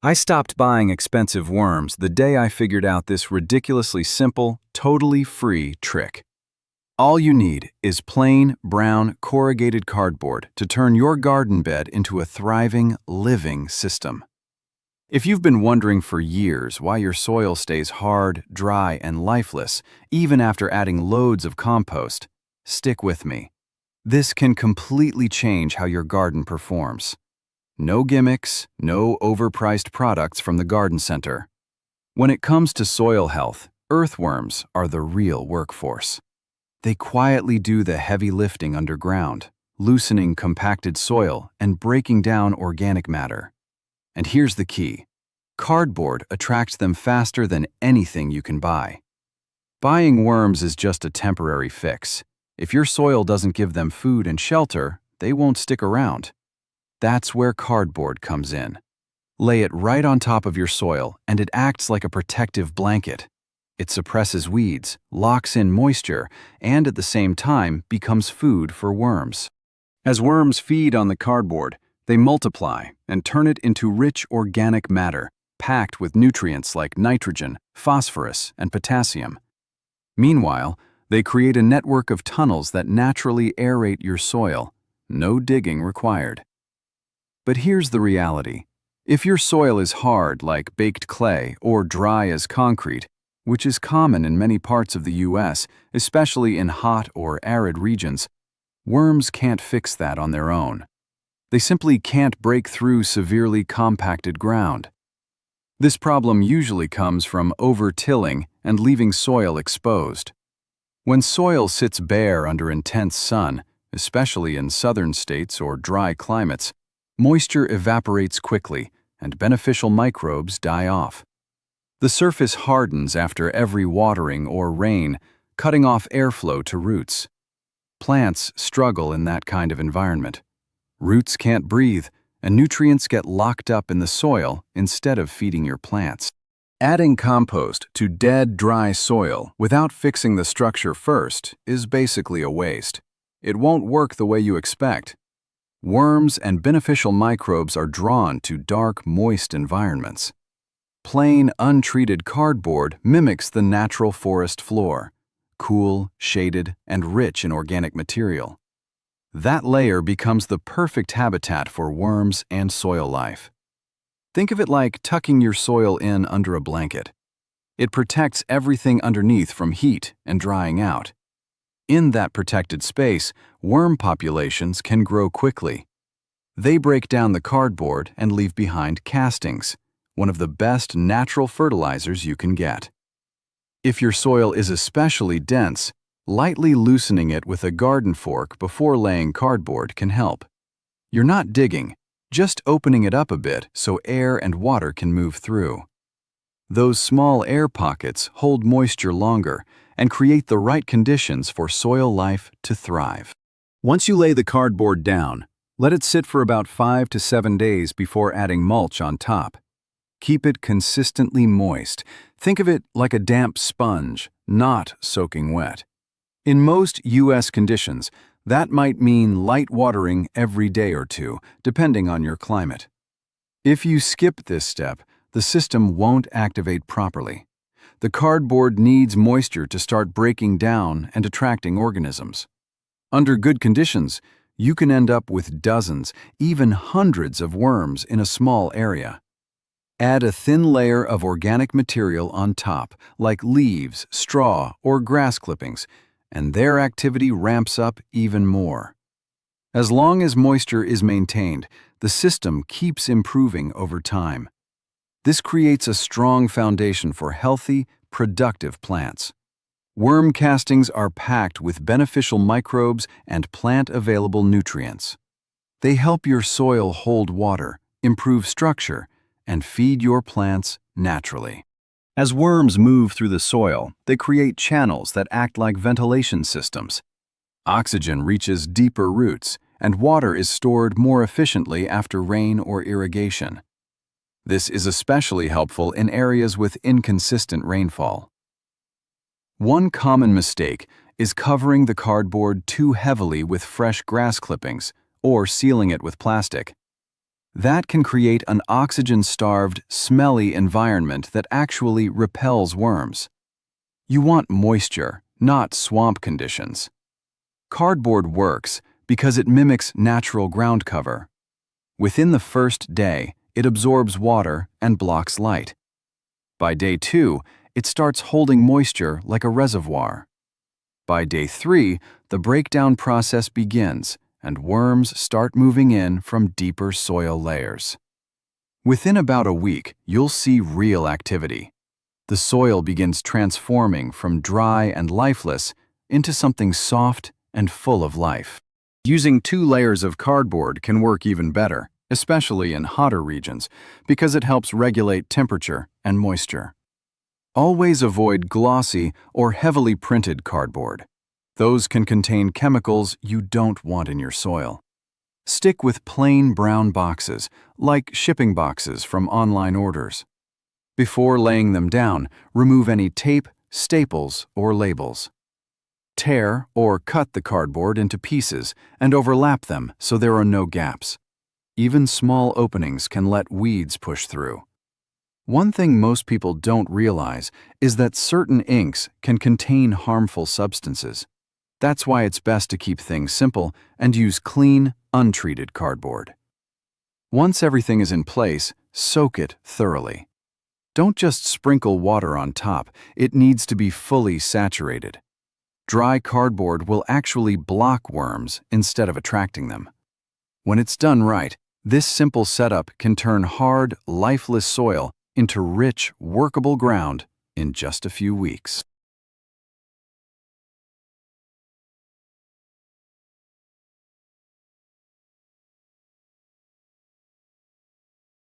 I stopped buying expensive worms the day I figured out this ridiculously simple, totally free trick. All you need is plain, brown, corrugated cardboard to turn your garden bed into a thriving, living system. If you've been wondering for years why your soil stays hard, dry, and lifeless, even after adding loads of compost, stick with me. This can completely change how your garden performs. No gimmicks, no overpriced products from the garden center. When it comes to soil health, earthworms are the real workforce. They quietly do the heavy lifting underground, loosening compacted soil and breaking down organic matter. And here's the key. Cardboard attracts them faster than anything you can buy. Buying worms is just a temporary fix. If your soil doesn't give them food and shelter, they won't stick around. That's where cardboard comes in. Lay it right on top of your soil, and it acts like a protective blanket. It suppresses weeds, locks in moisture, and at the same time becomes food for worms. As worms feed on the cardboard, they multiply and turn it into rich organic matter, packed with nutrients like nitrogen, phosphorus, and potassium. Meanwhile, they create a network of tunnels that naturally aerate your soil. No digging required. But here's the reality. If your soil is hard like baked clay or dry as concrete, which is common in many parts of the U.S., especially in hot or arid regions, worms can't fix that on their own. They simply can't break through severely compacted ground. This problem usually comes from over-tilling and leaving soil exposed. When soil sits bare under intense sun, especially in southern states or dry climates, moisture evaporates quickly and beneficial microbes die off. The surface hardens after every watering or rain, cutting off airflow to roots. Plants struggle in that kind of environment. Roots can't breathe, and nutrients get locked up in the soil instead of feeding your plants. Adding compost to dead, dry soil without fixing the structure first is basically a waste. It won't work the way you expect. Worms and beneficial microbes are drawn to dark, moist environments. Plain, untreated cardboard mimics the natural forest floor, cool, shaded, and rich in organic material. That layer becomes the perfect habitat for worms and soil life. Think of it like tucking your soil in under a blanket. It protects everything underneath from heat and drying out. In that protected space, worm populations can grow quickly. They break down the cardboard and leave behind castings, one of the best natural fertilizers you can get. If your soil is especially dense, lightly loosening it with a garden fork before laying cardboard can help. You're not digging, just opening it up a bit so air and water can move through. Those small air pockets hold moisture longer and create the right conditions for soil life to thrive. Once you lay the cardboard down, let it sit for about 5 to 7 days before adding mulch on top. Keep it consistently moist. Think of it like a damp sponge, not soaking wet. In most U.S. conditions, that might mean light watering every day or two, depending on your climate. If you skip this step, the system won't activate properly. The cardboard needs moisture to start breaking down and attracting organisms. Under good conditions, you can end up with dozens, even hundreds of worms in a small area. Add a thin layer of organic material on top, like leaves, straw, or grass clippings, and their activity ramps up even more. As long as moisture is maintained, the system keeps improving over time. This creates a strong foundation for healthy, productive plants. Worm castings are packed with beneficial microbes and plant-available nutrients. They help your soil hold water, improve structure, and feed your plants naturally. As worms move through the soil, they create channels that act like ventilation systems. Oxygen reaches deeper roots, and water is stored more efficiently after rain or irrigation. This is especially helpful in areas with inconsistent rainfall. One common mistake is covering the cardboard too heavily with fresh grass clippings or sealing it with plastic. That can create an oxygen-starved, smelly environment that actually repels worms. You want moisture, not swamp conditions. Cardboard works because it mimics natural ground cover. Within the first day, it absorbs water and blocks light. By day 2, it starts holding moisture like a reservoir. By day 3, the breakdown process begins, and worms start moving in from deeper soil layers. Within about a week, you'll see real activity. The soil begins transforming from dry and lifeless into something soft and full of life. Using 2 layers of cardboard can work even better, especially in hotter regions, because it helps regulate temperature and moisture. Always avoid glossy or heavily printed cardboard. Those can contain chemicals you don't want in your soil. Stick with plain brown boxes, like shipping boxes from online orders. Before laying them down, remove any tape, staples, or labels. Tear or cut the cardboard into pieces and overlap them so there are no gaps. Even small openings can let weeds push through. One thing most people don't realize is that certain inks can contain harmful substances. That's why it's best to keep things simple and use clean, untreated cardboard. Once everything is in place, soak it thoroughly. Don't just sprinkle water on top, it needs to be fully saturated. Dry cardboard will actually block worms instead of attracting them. When it's done right, this simple setup can turn hard, lifeless soil into rich, workable ground in just a few weeks.